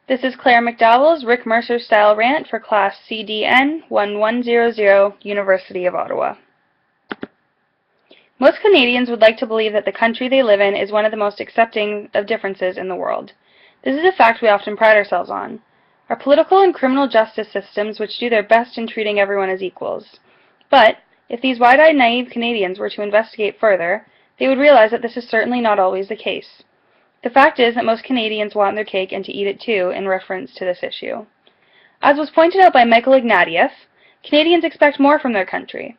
This is Claire McDowell's Rick Mercer style rant for Class CDN 1100, University of Ottawa. Most Canadians would like to believe that the country they live in is one of the most accepting of differences in the world. This is a fact we often pride ourselves on. Our political and criminal justice systems which do their best in treating everyone as equals. But if these wide-eyed, naive Canadians were to investigate further, they would realize that this is certainly not always the case. The fact is that most Canadians want their cake and to eat it too in reference to this issue. As was pointed out by Michael Ignatieff, Canadians expect more from their country.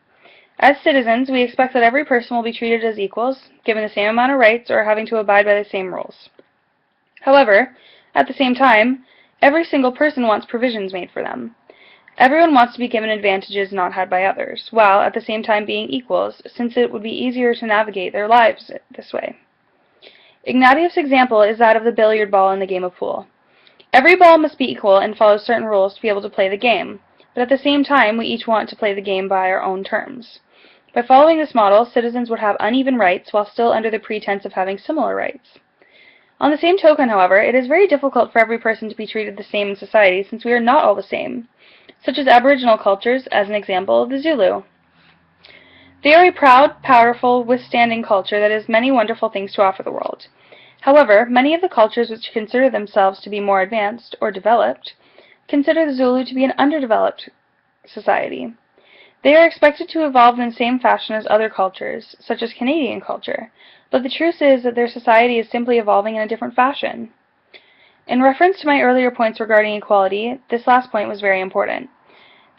As citizens, we expect that every person will be treated as equals, given the same amount of rights, or having to abide by the same rules. However, at the same time, every single person wants provisions made for them. Everyone wants to be given advantages not had by others, while at the same time being equals, since it would be easier to navigate their lives this way. Ignatieff's example is that of the billiard ball in the game of pool. Every ball must be equal and follow certain rules to be able to play the game, but at the same time we each want to play the game by our own terms. By following this model, citizens would have uneven rights while still under the pretense of having similar rights. On the same token, however, it is very difficult for every person to be treated the same in society since we are not all the same, such as Aboriginal cultures, as an example, the Zulu. They are a proud, powerful, withstanding culture that has many wonderful things to offer the world. However, many of the cultures which consider themselves to be more advanced or developed consider the Zulu to be an underdeveloped society. They are expected to evolve in the same fashion as other cultures, such as Canadian culture, but the truth is that their society is simply evolving in a different fashion. In reference to my earlier points regarding equality, this last point was very important.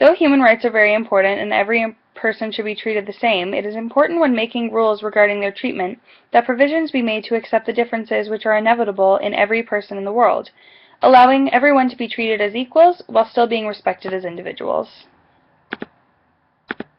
Though human rights are very important and every person should be treated the same, it is important when making rules regarding their treatment that provisions be made to accept the differences which are inevitable in every person in the world, allowing everyone to be treated as equals while still being respected as individuals.